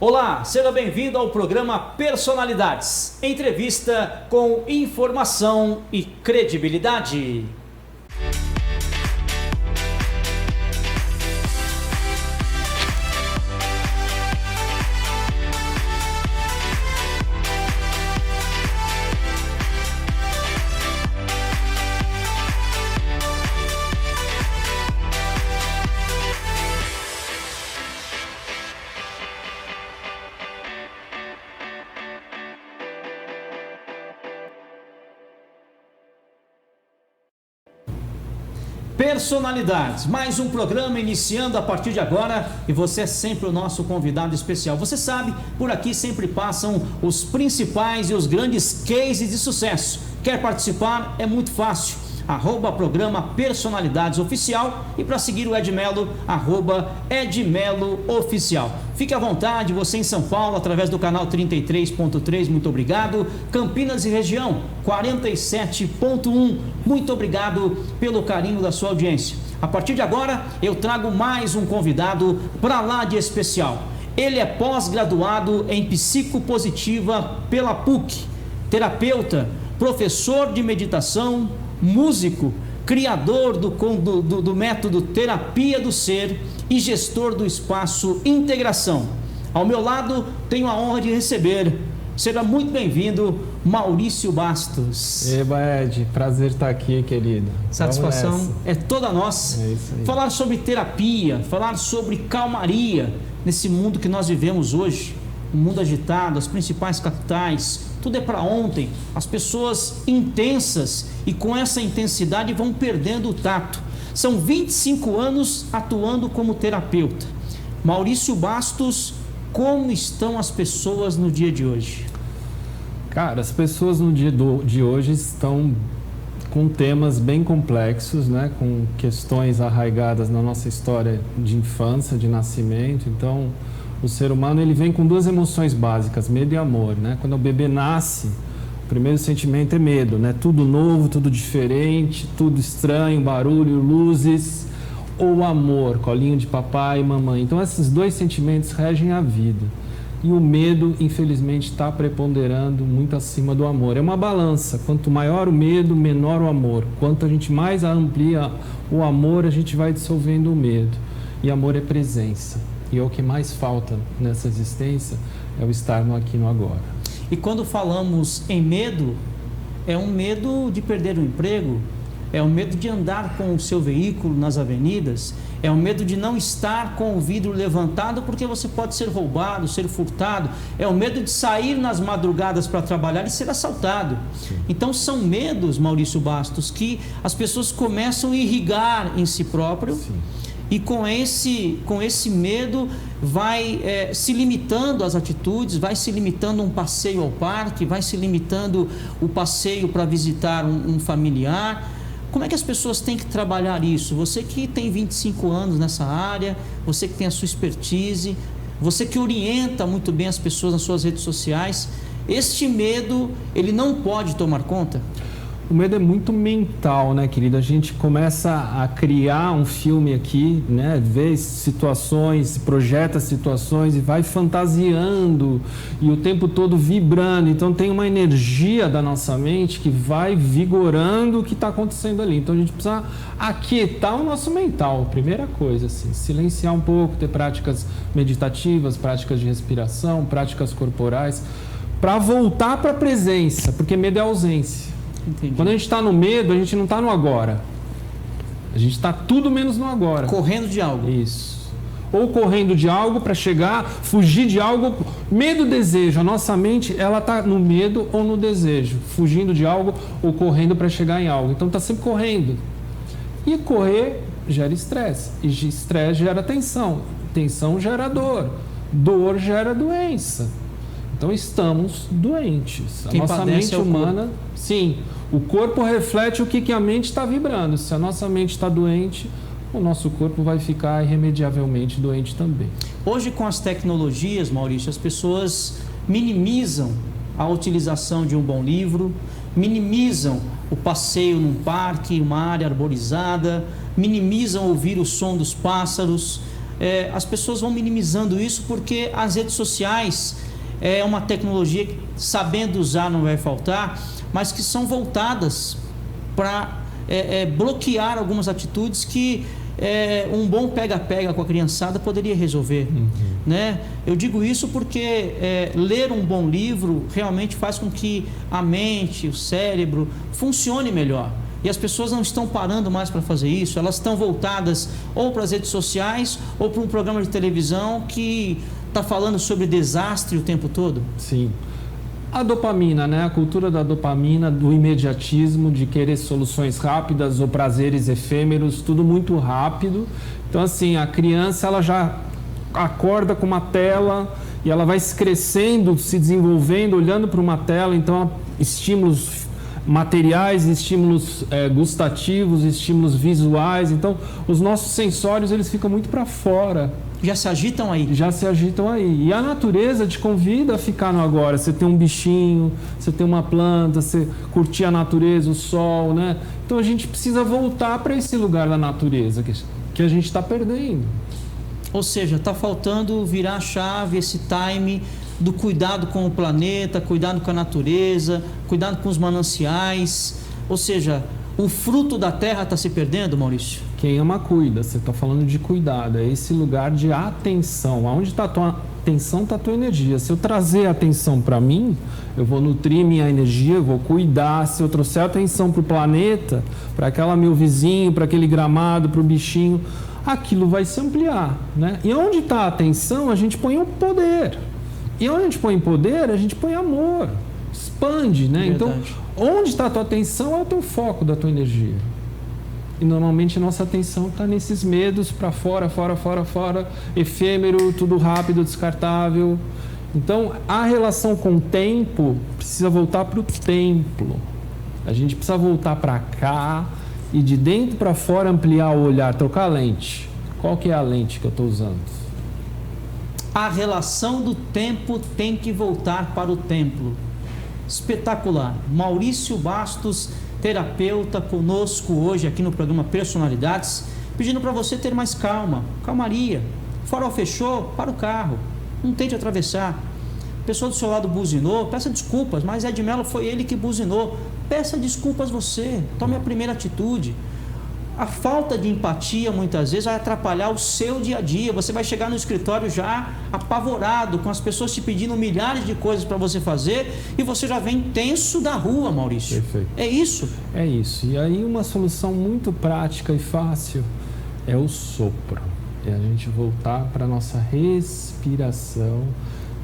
Olá, seja bem-vindo ao programa Personalidades, entrevista com informação e credibilidade. Personalidades, mais um programa iniciando a partir de agora e você é sempre o nosso convidado especial. Você sabe, por aqui sempre passam os principais e os grandes cases de sucesso. Quer participar? É muito fácil. @programa Personalidades Oficial e para seguir o Edmelo, @Edmelo Oficial. Fique à vontade, você em São Paulo, através do canal 33.3, muito obrigado. Campinas e região, 47.1, muito obrigado pelo carinho da sua audiência. A partir de agora, eu trago mais um convidado para lá de especial. Ele é pós-graduado em psicopositiva pela PUC, terapeuta, professor de meditação, músico, criador do método Terapia do Ser e gestor do espaço Integração. Ao meu lado, tenho a honra de receber, seja muito bem-vindo, Maurício Bastos. Eba, Ed, prazer estar aqui, querido. Satisfação é toda nossa. É isso aí. Falar sobre terapia, falar sobre calmaria nesse mundo que nós vivemos hoje, um mundo agitado, as principais capitais, tudo é para ontem, as pessoas intensas e com essa intensidade vão perdendo o tato. São 25 anos atuando como terapeuta. Maurício Bastos, como estão as pessoas no dia de hoje? Cara, as pessoas no dia de hoje estão com temas bem complexos, né? Com questões arraigadas na nossa história de infância, de nascimento. Então, o ser humano ele vem com duas emoções básicas, medo e amor, né? Quando o bebê nasce, o primeiro sentimento é medo, né? Tudo novo, tudo diferente, tudo estranho, barulho, luzes, ou amor, colinho de papai e mamãe. Então esses dois sentimentos regem a vida. E o medo, infelizmente, está preponderando muito acima do amor. É uma balança, quanto maior o medo, menor o amor. Quanto a gente mais amplia o amor, a gente vai dissolvendo o medo. E amor é presença. E é o que mais falta nessa existência, é o estar no aqui e no agora. E quando falamos em medo, é um medo de perder o emprego, é um medo de andar com o seu veículo nas avenidas, é um medo de não estar com o vidro levantado porque você pode ser roubado, ser furtado, é o medo de sair nas madrugadas para trabalhar e ser assaltado. Sim. Então são medos, Maurício Bastos, que as pessoas começam a irrigar em si próprio. Sim. E com esse medo vai se limitando as atitudes, vai se limitando um passeio ao parque, vai se limitando o passeio para visitar um familiar. Como é que as pessoas têm que trabalhar isso? Você que tem 25 anos nessa área, você que tem a sua expertise, você que orienta muito bem as pessoas nas suas redes sociais, este medo, ele não pode tomar conta? O medo é muito mental, né, querido? A gente começa a criar um filme aqui, né? Vê situações, projeta situações e vai fantasiando e o tempo todo vibrando. Então tem uma energia da nossa mente que vai vigorando o que está acontecendo ali. Então a gente precisa aquietar o nosso mental, primeira coisa, assim, silenciar um pouco, ter práticas meditativas, práticas de respiração, práticas corporais, para voltar para a presença, porque medo é ausência. Entendi. Quando a gente está no medo, a gente não está no agora. A gente está tudo menos no agora. Correndo de algo. Isso. Ou correndo de algo para chegar, fugir de algo. Medo, desejo. A nossa mente, ela está no medo ou no desejo. Fugindo de algo ou correndo para chegar em algo. Então está sempre correndo. E correr gera estresse. E estresse gera tensão. Tensão gera dor. Dor gera doença. Então estamos doentes. A nossa mente humana, sim, o corpo reflete o que a mente está vibrando. Se a nossa mente está doente, o nosso corpo vai ficar irremediavelmente doente também. Hoje, com as tecnologias, Maurício, as pessoas minimizam a utilização de um bom livro, minimizam o passeio num parque, uma área arborizada, minimizam ouvir o som dos pássaros, as pessoas vão minimizando isso porque as redes sociais é uma tecnologia que, sabendo usar, não vai faltar, mas que são voltadas para bloquear algumas atitudes que um bom pega-pega com a criançada poderia resolver. Né? Eu digo isso porque ler um bom livro realmente faz com que a mente, o cérebro funcione melhor. E as pessoas não estão parando mais para fazer isso, elas estão voltadas ou para as redes sociais ou para um programa de televisão que está falando sobre desastre o tempo todo. Sim. A dopamina, né? A cultura da dopamina, do imediatismo, de querer soluções rápidas ou prazeres efêmeros, tudo muito rápido. Então, assim, a criança, ela já acorda com uma tela e ela vai crescendo, se desenvolvendo, olhando para uma tela. Então, estímulos materiais, estímulos gustativos, estímulos visuais. Então, os nossos sensórios, eles ficam muito para fora. Já se agitam aí. Já se agitam aí. E a natureza te convida a ficar no agora. Você tem um bichinho, você tem uma planta, você curtir a natureza, o sol, né? Então a gente precisa voltar para esse lugar da natureza que a gente está perdendo. Ou seja, está faltando virar a chave, esse time do cuidado com o planeta, cuidado com a natureza, cuidado com os mananciais. Ou seja, o fruto da terra está se perdendo, Maurício? Quem ama, cuida. Você está falando de cuidado. É esse lugar de atenção. Onde está a tua atenção, está a tua energia. Se eu trazer atenção para mim, eu vou nutrir minha energia, eu vou cuidar. Se eu trouxer atenção para o planeta, para aquela meu vizinho, para aquele gramado, para o bichinho, aquilo vai se ampliar, né? E onde está a atenção, a gente põe o poder. E onde a gente põe poder, a gente põe amor. Expande, né? Então, onde está a tua atenção é o teu foco da tua energia. E normalmente a nossa atenção está nesses medos para fora, efêmero, tudo rápido, descartável. Então, a relação com o tempo precisa voltar para o templo. A gente precisa voltar para cá e de dentro para fora ampliar o olhar, trocar a lente. Qual que é a lente que eu estou usando? A relação do tempo tem que voltar para o templo. Espetacular. Maurício Bastos, terapeuta, conosco hoje aqui no programa Personalidades, pedindo para você ter mais calma, calmaria. Farol fechou, para o carro, não tente atravessar. A pessoa do seu lado buzinou, peça desculpas, mas Ed Mello foi ele que buzinou. Peça desculpas você, tome a primeira atitude. A falta de empatia muitas vezes vai atrapalhar o seu dia a dia. Você vai chegar no escritório já apavorado, com as pessoas te pedindo milhares de coisas para você fazer e você já vem tenso da rua, Maurício. Perfeito. É isso? É isso. E aí uma solução muito prática e fácil é o sopro. É a gente voltar para a nossa respiração.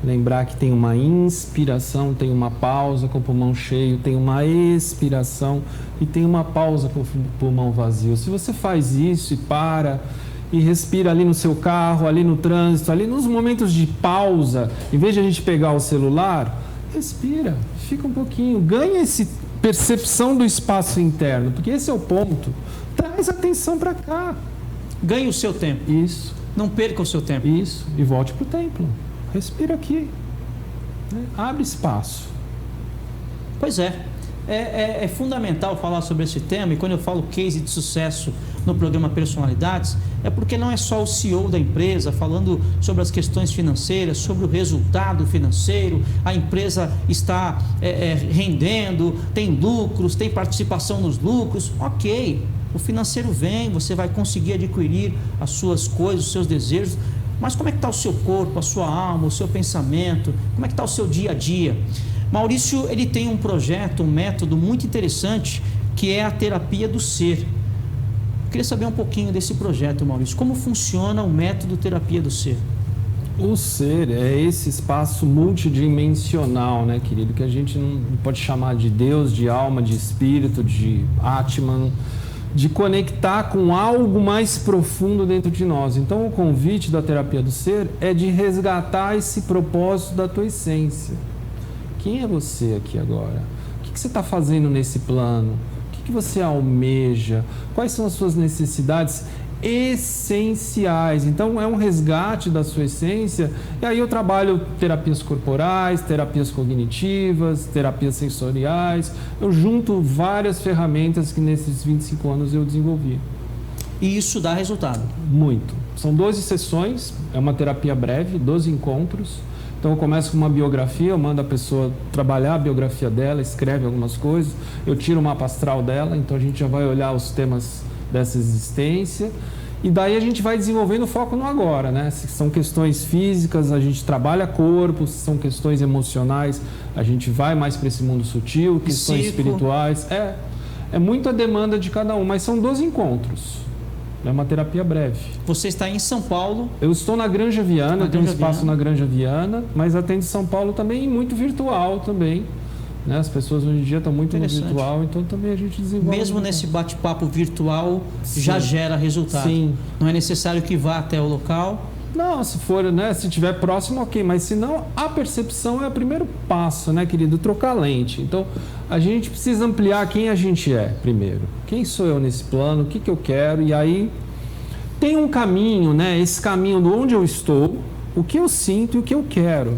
Lembrar que tem uma inspiração, tem uma pausa com o pulmão cheio, tem uma expiração e tem uma pausa com o pulmão vazio. Se você faz isso e para e respira ali no seu carro, ali no trânsito, ali nos momentos de pausa, em vez de a gente pegar o celular, respira, fica um pouquinho, ganha essa percepção do espaço interno, porque esse é o ponto. Traz atenção para cá. Ganhe o seu tempo. Isso. Não perca o seu tempo. Isso. E volte para o templo. Respira aqui, né? Abre espaço. Pois é fundamental falar sobre esse tema, e quando eu falo case de sucesso no programa Personalidades, é porque não é só o CEO da empresa falando sobre as questões financeiras, sobre o resultado financeiro, a empresa está rendendo, tem lucros, tem participação nos lucros, ok, o financeiro vem, você vai conseguir adquirir as suas coisas, os seus desejos. Mas como é que está o seu corpo, a sua alma, o seu pensamento? Como é que está o seu dia a dia? Maurício, ele tem um projeto, um método muito interessante, que é a terapia do ser. Eu queria saber um pouquinho desse projeto, Maurício. Como funciona o método terapia do ser? O ser é esse espaço multidimensional, né, querido? Que a gente não pode chamar de Deus, de alma, de espírito, de Atman, de conectar com algo mais profundo dentro de nós. Então, o convite da terapia do ser é de resgatar esse propósito da tua essência. Quem é você aqui agora? O que você está fazendo nesse plano? O que você almeja? Quais são as suas necessidades essenciais? Então, é um resgate da sua essência. E aí eu trabalho terapias corporais, terapias cognitivas, terapias sensoriais. Eu junto várias ferramentas que nesses 25 anos eu desenvolvi. E isso dá resultado? Muito. São 12 sessões, é uma terapia breve, 12 encontros. Então eu começo com uma biografia, eu mando a pessoa trabalhar a biografia dela, escreve algumas coisas, eu tiro o mapa astral dela, então a gente já vai olhar os temas dessa existência. E daí a gente vai desenvolvendo o foco no agora, né? Se são questões físicas, a gente trabalha corpo, se são questões emocionais, a gente vai mais para esse mundo sutil, questões espirituais. É muito a demanda de cada um, mas são 12 encontros. É uma terapia breve. Você está em São Paulo? Eu estou na Granja Viana, eu tenho um espaço na Granja Viana, mas atendo São Paulo também e muito virtual também. Né? As pessoas hoje em dia estão muito no virtual, então também a gente desenvolve. Mesmo nesse bate-papo virtual, já gera resultado. Sim. Não é necessário que vá até o local? Não, se for, né? Se estiver próximo, ok. Mas se não, a percepção é o primeiro passo, né, querido? Trocar lente. Então, a gente precisa ampliar quem a gente é primeiro. Quem sou eu nesse plano? O que eu quero? E aí, tem um caminho, né? Esse caminho de onde eu estou, o que eu sinto e o que eu quero.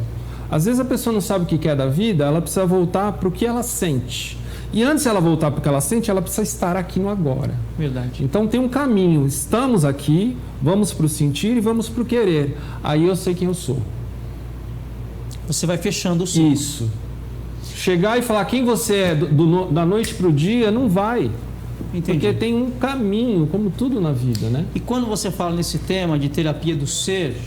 Às vezes a pessoa não sabe o que quer da vida, ela precisa voltar para o que ela sente. E antes de ela voltar para o que ela sente, ela precisa estar aqui no agora. Verdade. Então tem um caminho. Estamos aqui, vamos para o sentir e vamos para o querer. Aí eu sei quem eu sou. Você vai fechando o ciclo. Isso. Chegar e falar quem você é da noite para o dia, não vai. Entendi. Porque tem um caminho, como tudo na vida, né? E quando você fala nesse tema de terapia do ser,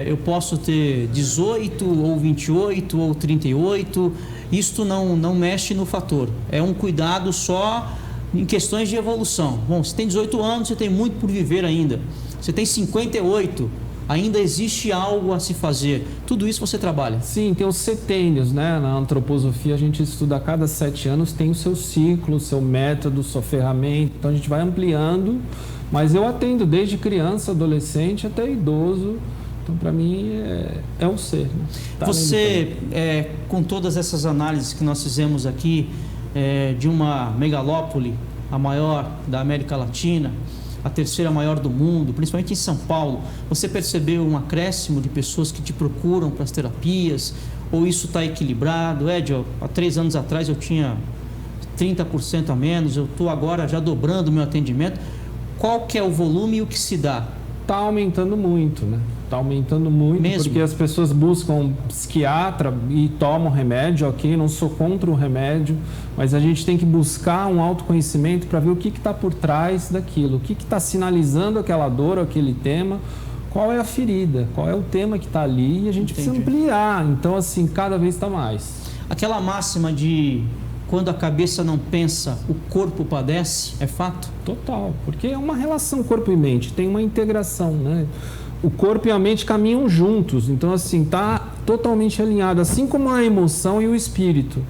eu posso ter 18 ou 28 ou 38, isto não mexe no fator. É um cuidado só em questões de evolução. Bom, você tem 18 anos, você tem muito por viver ainda. Você tem 58, ainda existe algo a se fazer. Tudo isso você trabalha? Sim, tem os setênios, né? Na antroposofia a gente estuda a cada 7 anos, tem o seu ciclo, o seu método, sua ferramenta. Então a gente vai ampliando, mas eu atendo desde criança, adolescente até idoso. Então, para mim, é um ser. Né? Tá. Você, com todas essas análises que nós fizemos aqui, de uma megalópole, a maior da América Latina, a terceira maior do mundo, principalmente em São Paulo, você percebeu um acréscimo de pessoas que te procuram para as terapias? Ou isso está equilibrado? Ed, há 3 anos atrás eu tinha 30% a menos, eu estou agora já dobrando o meu atendimento. Qual que é o volume e o que se dá? Está aumentando muito, né? Está aumentando muito. Mesmo? Porque as pessoas buscam psiquiatra e tomam remédio, ok? Não sou contra o remédio, mas a gente tem que buscar um autoconhecimento para ver o que está por trás daquilo, o que está sinalizando aquela dor, aquele tema, qual é a ferida, qual é o tema que está ali e a gente precisa ampliar. Então, assim, cada vez está mais. Aquela máxima de quando a cabeça não pensa, o corpo padece, é fato? Total, porque é uma relação corpo e mente, tem uma integração, né? O corpo e a mente caminham juntos, então assim, está totalmente alinhado, assim como a emoção e o espírito.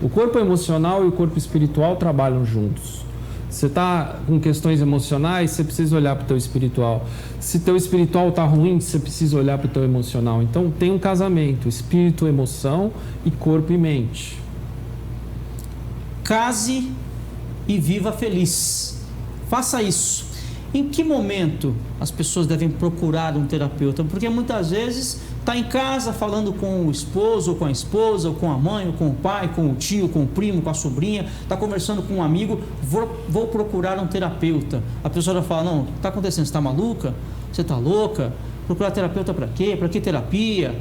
O corpo emocional e o corpo espiritual trabalham juntos. Você está com questões emocionais, você precisa olhar para o teu espiritual. Se teu espiritual está ruim, você precisa olhar para o teu emocional. Então tem um casamento, espírito, emoção e corpo e mente. Case e viva feliz. Faça isso. Em que momento as pessoas devem procurar um terapeuta? Porque muitas vezes está em casa falando com o esposo, ou com a esposa, ou com a mãe, ou com o pai, com o tio, com o primo, com a sobrinha, está conversando com um amigo, vou procurar um terapeuta. A pessoa já fala, não, o que está acontecendo? Você está maluca? Você está louca? Procurar terapeuta para quê? Para que terapia?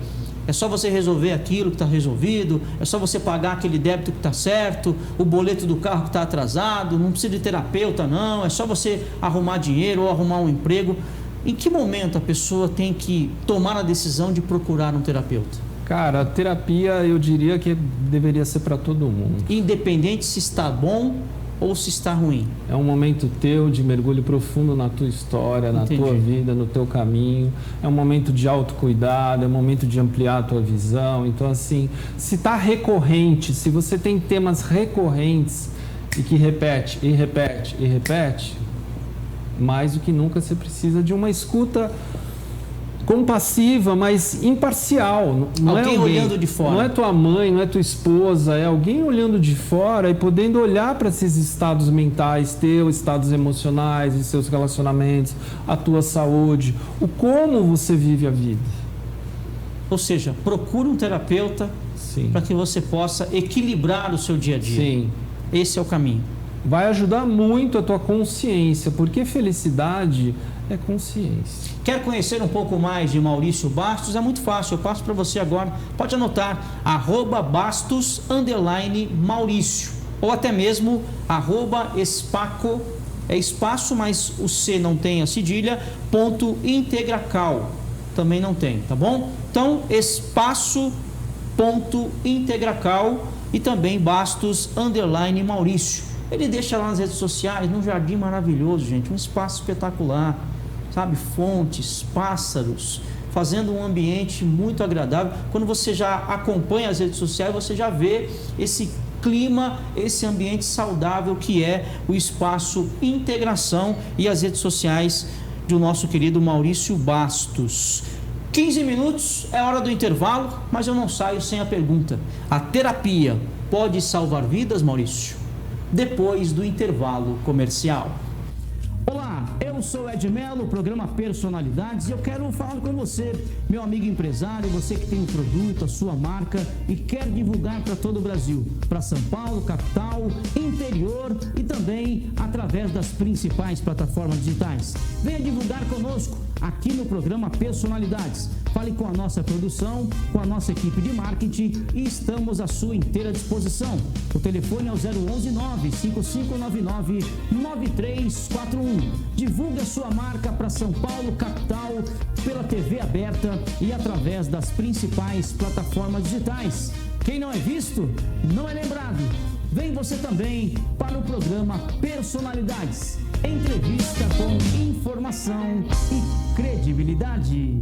É só você resolver aquilo que está resolvido, é só você pagar aquele débito que está certo, o boleto do carro que está atrasado, não precisa de terapeuta não, é só você arrumar dinheiro ou arrumar um emprego. Em que momento a pessoa tem que tomar a decisão de procurar um terapeuta? Cara, a terapia eu diria que deveria ser para todo mundo. Independente se está bom ou se está ruim. É um momento teu de mergulho profundo na tua história, na tua vida, no teu caminho. É um momento de autocuidado, é um momento de ampliar a tua visão. Então, assim, se está recorrente, se você tem temas recorrentes e que repete, e repete, e repete, mais do que nunca você precisa de uma escuta compassiva, mas imparcial. Não alguém olhando de fora. Não é tua mãe, não é tua esposa, é alguém olhando de fora e podendo olhar para esses estados mentais teus, estados emocionais, os seus relacionamentos, a tua saúde, o como você vive a vida. Ou seja, procure um terapeuta para que você possa equilibrar o seu dia a dia. Sim. Esse é o caminho. Vai ajudar muito a tua consciência, porque felicidade é consciência. Quer conhecer um pouco mais de Maurício Bastos? É muito fácil, eu passo para você agora. Pode anotar, @Bastos_Maurício. Ou até mesmo @Espaco, é espaço, mas o C não tem a cedilha, .integracal. Também não tem, tá bom? Então, espaço.integracal e também Bastos_Maurício. Ele deixa lá nas redes sociais, num jardim maravilhoso, gente, um espaço espetacular, sabe? Fontes, pássaros, fazendo um ambiente muito agradável. Quando você já acompanha as redes sociais, você já vê esse clima, esse ambiente saudável que é o espaço Integração e as redes sociais do nosso querido Maurício Bastos. 15 minutos, é hora do intervalo, mas eu não saio sem a pergunta. A terapia pode salvar vidas, Maurício? Depois do intervalo comercial. Olá, eu sou Ed Mello, programa Personalidades, e eu quero falar com você, meu amigo empresário, você que tem um produto, a sua marca e quer divulgar para todo o Brasil, para São Paulo, capital, interior e também através das principais plataformas digitais. Venha divulgar conosco aqui no programa Personalidades. Fale com a nossa produção, com a nossa equipe de marketing e estamos à sua inteira disposição. O telefone é o 011-95599-9341. Divulgue a sua marca para São Paulo, capital, pela TV aberta e através das principais plataformas digitais. Quem não é visto, não é lembrado. Vem você também para o programa Personalidades. Entrevista com informação e credibilidade.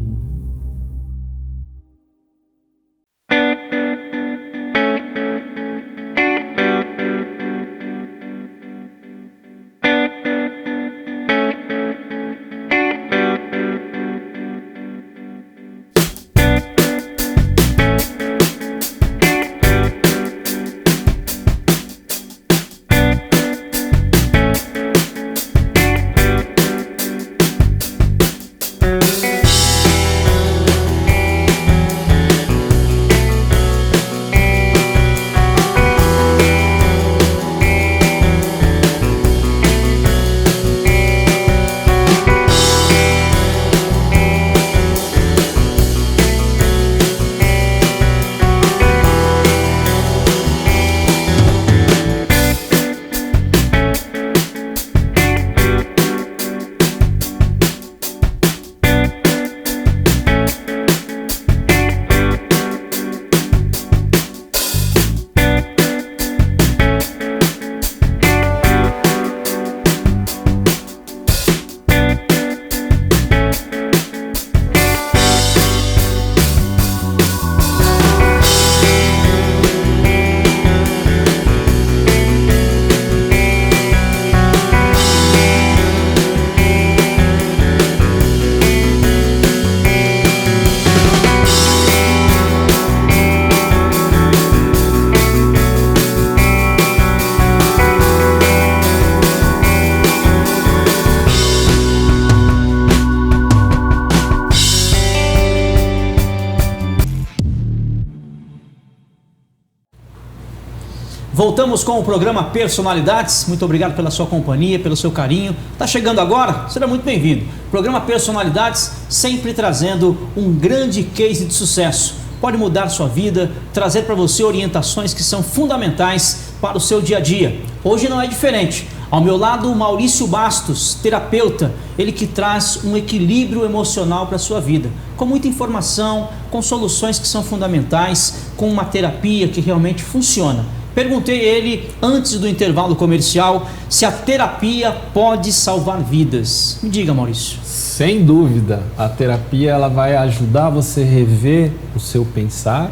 Voltamos com o programa Personalidades. Muito obrigado pela sua companhia, pelo seu carinho. Tá chegando agora? Seja muito bem-vindo. Programa Personalidades, sempre trazendo um grande case de sucesso. Pode mudar sua vida, trazer para você orientações que são fundamentais para o seu dia a dia. Hoje não é diferente. Ao meu lado, o Maurício Bastos, terapeuta, ele que traz um equilíbrio emocional para a sua vida, com muita informação, com soluções que são fundamentais, com uma terapia que realmente funciona. Perguntei a ele, antes do intervalo comercial, se a terapia pode salvar vidas. Me diga, Maurício. Sem dúvida, a terapia ela vai ajudar você a rever o seu pensar,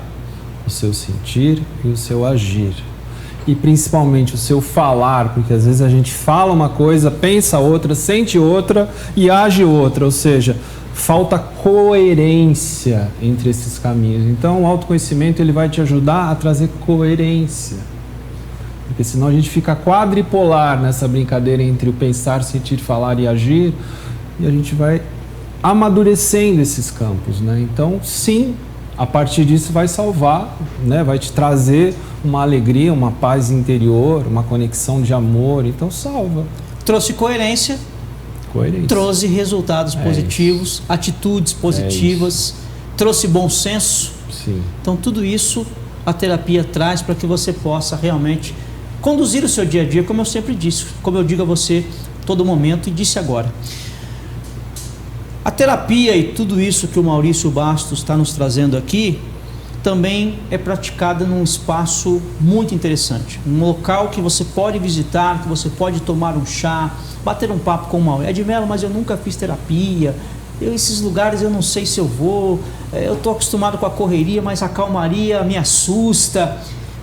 o seu sentir e o seu agir. E principalmente o seu falar, porque às vezes a gente fala uma coisa, pensa outra, sente outra e age outra, ou seja, falta coerência entre esses caminhos. Então o autoconhecimento ele vai te ajudar a trazer coerência, porque senão a gente fica quadripolar nessa brincadeira entre o pensar, sentir, falar e agir, e a gente vai amadurecendo esses campos, né? Então sim, a partir disso vai salvar, né? Vai te trazer uma alegria, uma paz interior, uma conexão de amor, então salva. Trouxe coerência, Coerência. Trouxe resultados positivos, atitudes positivas, trouxe bom senso. Sim. Então tudo isso a terapia traz para que você possa realmente conduzir o seu dia a dia, como eu sempre disse, como eu digo a você todo momento e disse agora. A terapia e tudo isso que o Maurício Bastos está nos trazendo aqui também é praticada num espaço muito interessante, um local que você pode visitar, que você pode tomar um chá, bater um papo com o Maurício. Edmelo, mas eu nunca fiz terapia, esses lugares eu não sei se eu vou, eu estou acostumado com a correria, mas a calmaria me assusta.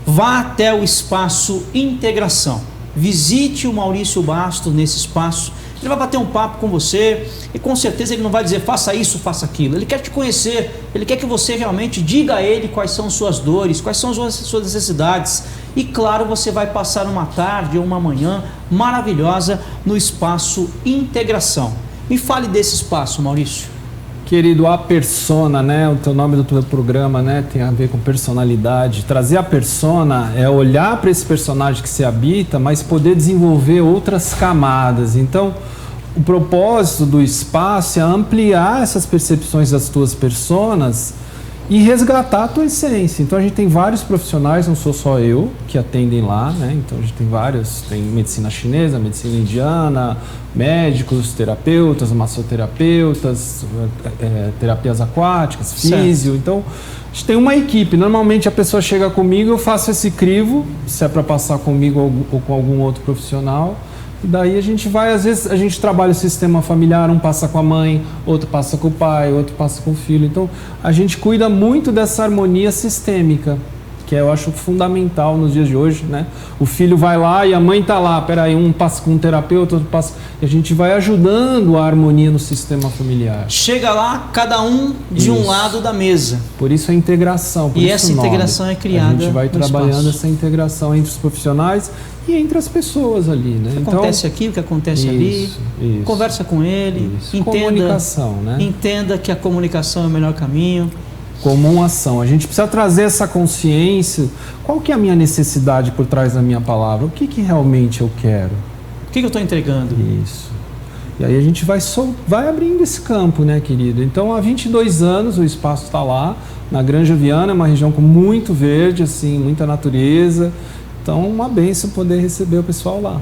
Vá até o espaço Integração, visite o Maurício Bastos nesse espaço. Ele vai bater um papo com você e com certeza ele não vai dizer faça isso, faça aquilo. Ele quer te conhecer, ele quer que você realmente diga a ele quais são suas dores, quais são suas necessidades. E claro, você vai passar uma tarde ou uma manhã maravilhosa no espaço Integração. Me fale desse espaço, Maurício. Querido, a persona, né? O teu nome do teu programa, né? Tem a ver com personalidade. Trazer a persona é olhar para esse personagem que se habita, mas poder desenvolver outras camadas. Então, o propósito do espaço é ampliar essas percepções das tuas personas e resgatar a tua essência. Então, a gente tem vários profissionais, não sou só eu, que atendem lá, né? Então, a gente tem vários, tem medicina chinesa, medicina indiana, médicos, terapeutas, massoterapeutas, terapias aquáticas, físio. Então, a gente tem uma equipe. Normalmente, a pessoa chega comigo, eu faço esse crivo, se é para passar comigo ou com algum outro profissional. E daí a gente vai, às vezes a gente trabalha o sistema familiar, um passa com a mãe, outro passa com o pai, outro passa com o filho. Então a gente cuida muito dessa harmonia sistêmica, que eu acho fundamental nos dias de hoje, né? O filho vai lá e a mãe está lá, peraí, um passa com um terapeuta, outro passa... E a gente vai ajudando a harmonia no sistema familiar. Chega lá, cada um de um lado da mesa. Por isso a integração. E essa integração é criada. A gente vai trabalhando essa integração entre os profissionais e entre as pessoas ali, né? O que acontece aqui, o que acontece ali. Isso. Conversa com ele. Entenda, comunicação, né? Entenda que a comunicação é o melhor caminho. Comum ação. A gente precisa trazer essa consciência. Qual que é a minha necessidade por trás da minha palavra? O que realmente eu quero? O que eu estou entregando? Isso. E aí a gente vai abrindo esse campo, né, querido? Então, há 22 anos o espaço está lá, na Granja Viana, uma região com muito verde, assim, muita natureza. Então, uma bênção poder receber o pessoal lá.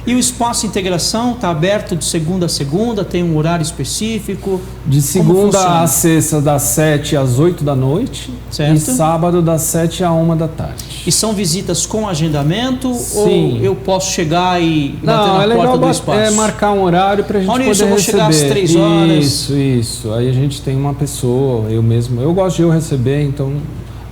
E o espaço Integração está aberto de segunda a segunda, tem um horário específico? De segunda a sexta, das 7 às 8 da noite. Certo. E sábado, das 7 à 1 da tarde. E são visitas com agendamento? Sim. Ou eu posso chegar e bater na porta do espaço? É marcar um horário para a gente Maurício, poder eu vou receber. chegar às 3 horas. Isso. Aí a gente tem uma pessoa, eu mesmo. Eu gosto de eu receber, então...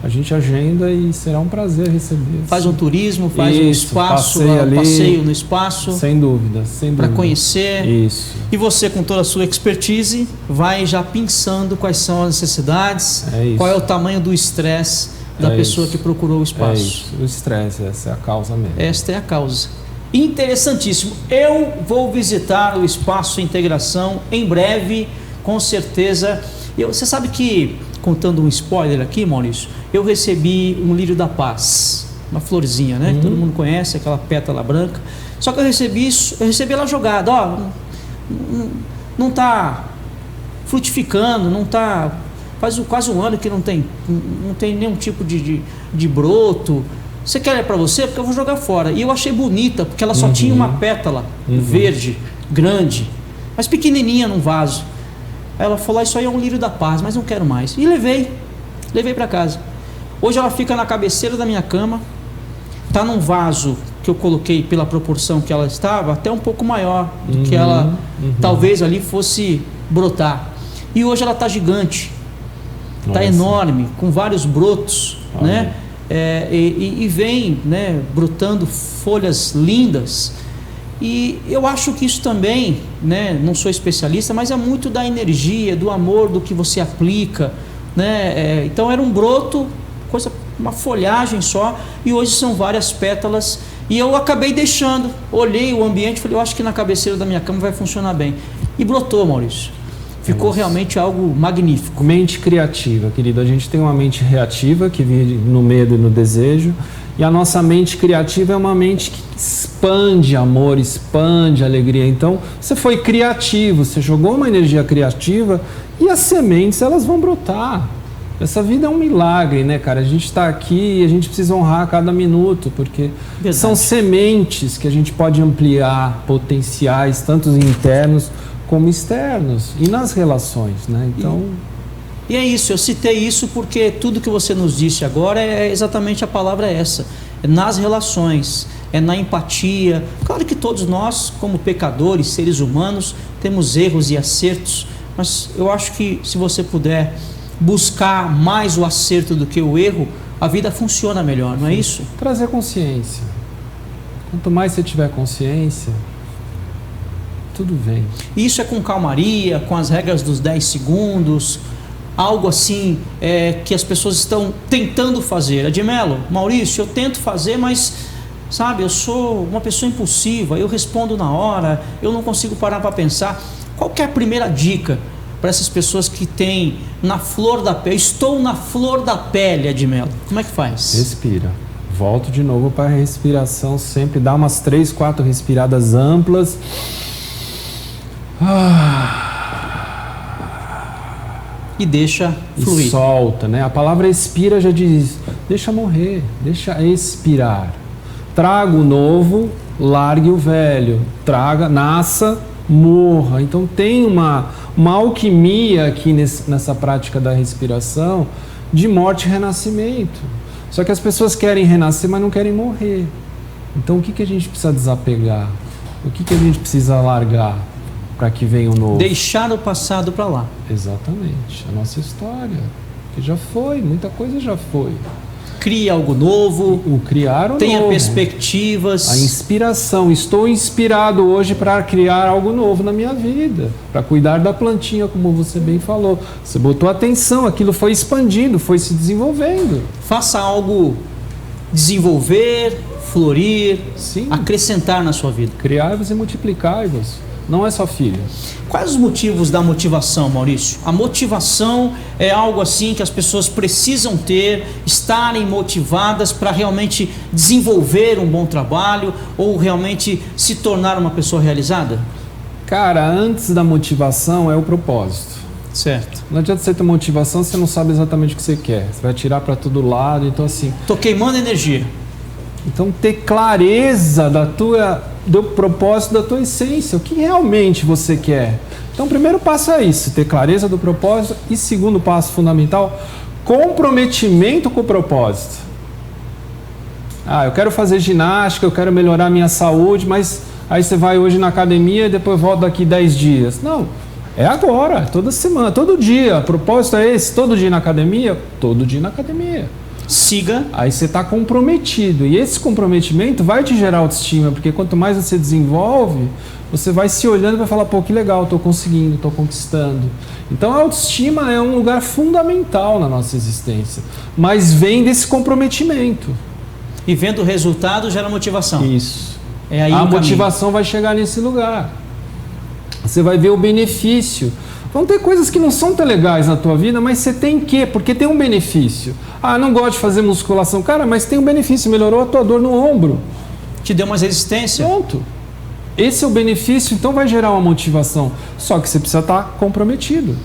A gente agenda e será um prazer receber. Faz um turismo, faz um espaço, passeio no espaço. Sem dúvida. Para conhecer. Isso. E você, com toda a sua expertise, vai já pensando quais são as necessidades, qual é o tamanho do estresse da pessoa que procurou o espaço. É isso. O estresse, essa é a causa mesmo. Esta é a causa. Interessantíssimo. Eu vou visitar o espaço Integração em breve, com certeza. Você sabe que, contando um spoiler aqui, Maurício, eu recebi um lírio da paz, uma florzinha, né? Todo mundo conhece, aquela pétala branca. Só que eu recebi ela jogada, ó, não está frutificando, não está... Faz quase um ano que não tem nenhum tipo de broto. Você quer ela para você? Porque eu vou jogar fora. E eu achei bonita, porque ela só tinha uma pétala verde, grande, mas pequenininha num vaso. Aí ela falou, isso aí é um lírio da paz, mas não quero mais. E levei para casa. Hoje ela fica na cabeceira da minha cama, está num vaso que eu coloquei pela proporção que ela estava, até um pouco maior do que ela talvez ali fosse brotar. E hoje ela está gigante, está enorme, com vários brotos, né? E vem, né, brotando folhas lindas. E eu acho que isso também, né, não sou especialista, mas é muito da energia, do amor, do que você aplica, né? Então era um broto, uma folhagem só, e hoje são várias pétalas. E eu acabei deixando, olhei o ambiente, falei, eu acho que na cabeceira da minha cama vai funcionar bem. E brotou, Maurício. Ficou realmente algo magnífico. Mente criativa, querido. A gente tem uma mente reativa que vive no medo e no desejo, E a nossa mente criativa é uma mente que expande amor, expande alegria. Então, você foi criativo, você jogou uma energia criativa e as sementes, elas vão brotar. Essa vida é um milagre, né, cara? A gente está aqui e a gente precisa honrar cada minuto, porque são sementes que a gente pode ampliar, potenciais, tanto internos como externos, e nas relações, né? Então... E é isso, eu citei isso porque tudo que você nos disse agora é exatamente a palavra essa. É nas relações, é na empatia. Claro que todos nós, como pecadores, seres humanos, temos erros e acertos, mas eu acho que se você puder buscar mais o acerto do que o erro, a vida funciona melhor, não é isso? Trazer consciência. Quanto mais você tiver consciência, tudo vem. Isso é com calmaria, com as regras dos 10 segundos, algo assim que as pessoas estão tentando fazer. Edmelo, Maurício, eu tento fazer, mas sabe, eu sou uma pessoa impulsiva, eu respondo na hora, eu não consigo parar para pensar. Qual que é a primeira dica para essas pessoas que têm na flor da pele? Estou na flor da pele, Edmelo. Como é que faz? Respira. Volto de novo para a respiração, sempre dá umas 3, 4 respiradas amplas. E deixa fluir. E solta, né? A palavra expira já diz, deixa morrer, deixa expirar. Traga o novo, largue o velho. Traga, nasça, morra. Então tem uma alquimia aqui nessa prática da respiração de morte e renascimento. Só que as pessoas querem renascer, mas não querem morrer. Então o que a gente precisa desapegar? O que a gente precisa largar para que venha o novo? Deixar o passado para lá. Exatamente. A nossa história, que já foi, muita coisa já foi. Crie algo novo. O criar o tenha novo. Perspectivas. A inspiração. Estou inspirado hoje para criar algo novo na minha vida. Para cuidar da plantinha, como você bem falou. Você botou atenção, aquilo foi expandindo, foi se desenvolvendo. Faça algo desenvolver, florir, sim, acrescentar na sua vida. Criar-vos e multiplicar-vos. Não é só filho. Quais os motivos da motivação, Maurício? A motivação é algo assim que as pessoas precisam ter, estarem motivadas para realmente desenvolver um bom trabalho ou realmente se tornar uma pessoa realizada? Cara, antes da motivação é o propósito. Certo. Não adianta você ter motivação se você não sabe exatamente o que você quer. Você vai atirar para todo lado, então assim... Tô queimando energia. Então ter clareza do propósito, da tua essência, o que realmente você quer. Então o primeiro passo é isso, ter clareza do propósito, e segundo passo fundamental, comprometimento com o propósito. Eu quero fazer ginástica, eu quero melhorar a minha saúde, mas aí você vai hoje na academia e depois volta daqui 10 dias. Não, é agora, toda semana, todo dia. O propósito é esse, todo dia na academia? Todo dia na academia. Siga. Aí você está comprometido, e esse comprometimento vai te gerar autoestima, porque quanto mais você desenvolve, você vai se olhando e vai falar, pô, que legal, estou conseguindo, estou conquistando. Então a autoestima é um lugar fundamental na nossa existência, mas vem desse comprometimento. E vendo o resultado gera motivação. Isso. É aí a motivação vai chegar nesse lugar. Você vai ver o benefício. Vão ter coisas que não são tão legais na tua vida, mas você tem que, porque tem um benefício. Não gosto de fazer musculação. Cara, mas tem um benefício, melhorou a tua dor no ombro. Te deu mais resistência. Pronto. Esse é o benefício, então vai gerar uma motivação. Só que você precisa estar comprometido.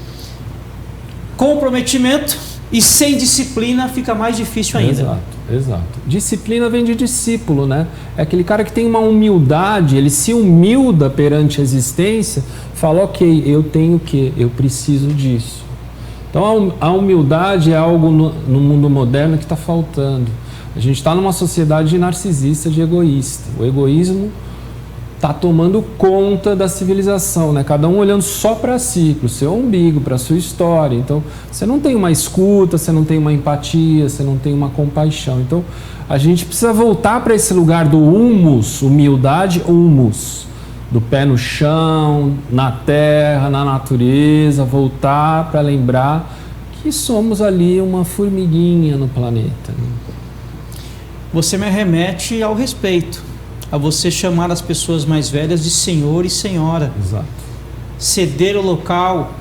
Comprometimento e sem disciplina fica mais difícil ainda. Exato. Disciplina vem de discípulo, né? É aquele cara que tem uma humildade, ele se humilda perante a existência, fala, ok, eu tenho o quê? Eu preciso disso. Então a humildade é algo no mundo moderno que está faltando. A gente está numa sociedade de narcisista, de egoísta. O egoísmo está tomando conta da civilização, né? Cada um olhando só para si, para o seu umbigo, para a sua história. Então, você não tem uma escuta, você não tem uma empatia, você não tem uma compaixão. Então, a gente precisa voltar para esse lugar do humus, humildade, humus, do pé no chão, na terra, na natureza, voltar para lembrar que somos ali uma formiguinha no planeta, né? Você me remete ao respeito. A você chamar as pessoas mais velhas de senhor e senhora. Exato. Ceder o local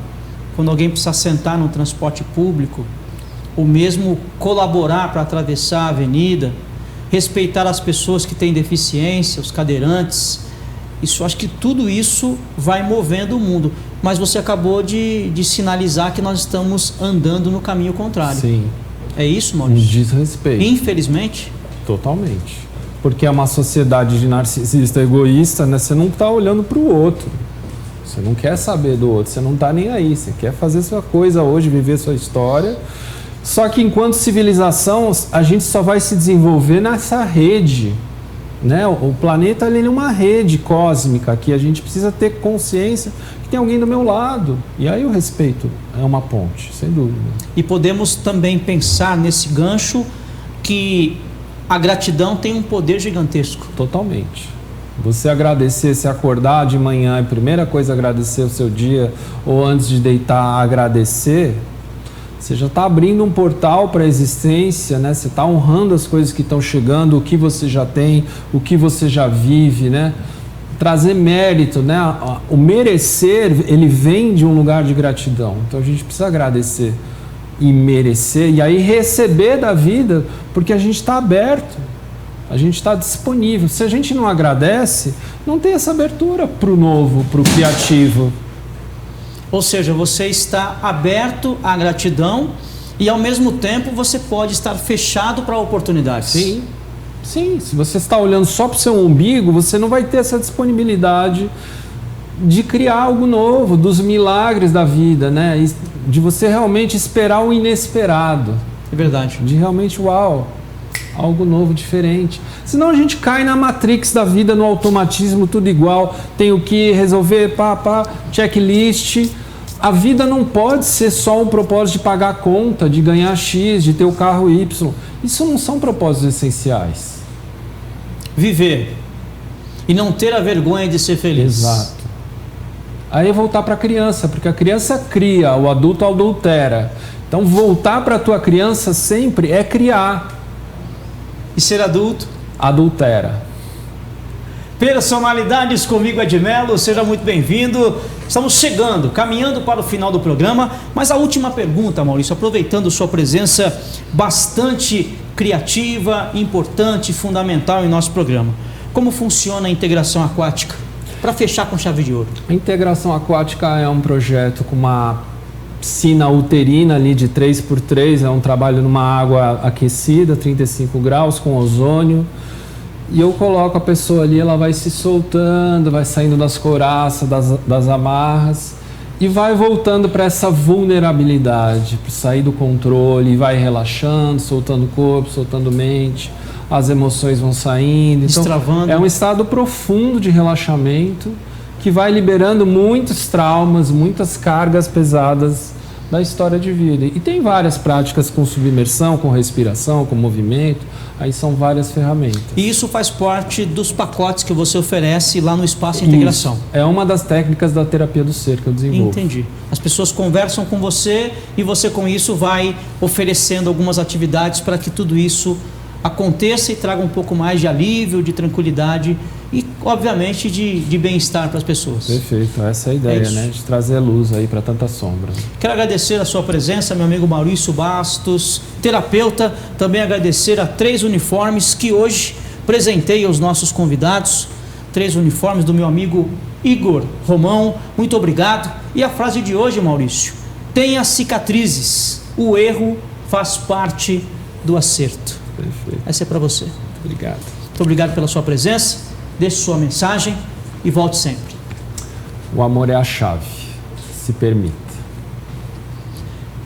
quando alguém precisar sentar no transporte público, ou mesmo colaborar para atravessar a avenida. respeitar as pessoas que têm deficiência, os cadeirantes. Acho que tudo isso vai movendo o mundo. Mas você acabou de sinalizar que nós estamos andando no caminho contrário. Sim. É isso, Maurício? Diz respeito. Infelizmente. Totalmente. Porque é uma sociedade de narcisista egoísta, né? Você não está olhando para o outro. Você não quer saber do outro, você não está nem aí. Você quer fazer sua coisa hoje, viver sua história. Só que enquanto civilização, a gente só vai se desenvolver nessa rede, né? O planeta ele é uma rede cósmica que a gente precisa ter consciência que tem alguém do meu lado. E aí o respeito é uma ponte, sem dúvida. E podemos também pensar nesse gancho que a gratidão tem um poder gigantesco. Totalmente. Você agradecer, se acordar de manhã, a primeira coisa agradecer o seu dia, ou antes de deitar agradecer, você já está abrindo um portal para a existência, né? Você está honrando as coisas que estão chegando, o que você já tem, o que você já vive, né? Trazer mérito, né? O merecer, ele vem de um lugar de gratidão. Então a gente precisa agradecer e merecer, e aí receber da vida, porque a gente está aberto, a gente está disponível. Se a gente não agradece, não tem essa abertura para o novo, para o criativo. Ou seja, você está aberto à gratidão e ao mesmo tempo você pode estar fechado para oportunidades. Sim, sim. Se você está olhando só para o seu umbigo, você não vai ter essa disponibilidade de criar algo novo, dos milagres da vida, né? De você realmente esperar o inesperado. É verdade. De realmente, uau, algo novo, diferente. Senão a gente cai na matrix da vida, no automatismo, tudo igual. Tenho que resolver, checklist. A vida não pode ser só um propósito de pagar a conta, de ganhar X, de ter o carro Y. Isso não são propósitos essenciais. Viver e não ter a vergonha de ser feliz. Exato. Aí voltar para a criança, porque a criança cria, o adulto adultera. Então voltar para a tua criança sempre é criar. E ser adulto? Adultera. Personalidades comigo, Edmelo, seja muito bem-vindo. Estamos chegando, caminhando para o final do programa, mas a última pergunta, Maurício, aproveitando sua presença bastante criativa, importante, fundamental em nosso programa. Como funciona a integração aquática? Para fechar com chave de ouro. A integração aquática é um projeto com uma piscina uterina ali de 3x3, é um trabalho numa água aquecida, 35 graus, com ozônio. E eu coloco a pessoa ali, ela vai se soltando, vai saindo das couraças, das amarras e vai voltando para essa vulnerabilidade, para sair do controle, e vai relaxando, soltando o corpo, soltando a mente, as emoções vão saindo. Então, destravando. É um estado profundo de relaxamento que vai liberando muitos traumas, muitas cargas pesadas da história de vida. E tem várias práticas com submersão, com respiração, com movimento. Aí são várias ferramentas. E isso faz parte dos pacotes que você oferece lá no Espaço Integração. Isso. É uma das técnicas da terapia do ser que eu desenvolvo. Entendi. As pessoas conversam com você e você com isso vai oferecendo algumas atividades para que tudo isso aconteça e traga um pouco mais de alívio, de tranquilidade e, obviamente, de bem-estar para as pessoas. Perfeito, essa é a ideia, né? De trazer luz aí para tanta sombra. Quero agradecer a sua presença, meu amigo Maurício Bastos, terapeuta. Também agradecer a 3 uniformes que hoje presentei aos nossos convidados. 3 uniformes do meu amigo Igor Romão. Muito obrigado. E a frase de hoje, Maurício: tenha cicatrizes, o erro faz parte do acerto. Perfeito. Essa é para você. Muito obrigado. Muito obrigado pela sua presença. Deixe sua mensagem e volte sempre. O amor é a chave. Se permita.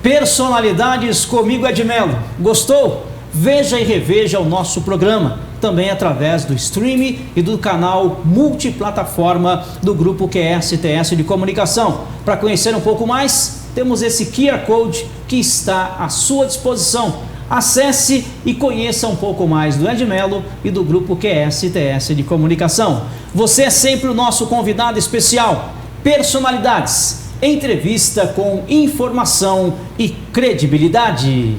Personalidades comigo, Edmelo. Gostou? Veja e reveja o nosso programa, também através do stream e do canal multiplataforma do Grupo QSTS de Comunicação. Para conhecer um pouco mais, temos esse QR Code que está à sua disposição. Acesse e conheça um pouco mais do Edmelo e do Grupo QSTS de Comunicação. Você é sempre o nosso convidado especial. Personalidades, entrevista com informação e credibilidade.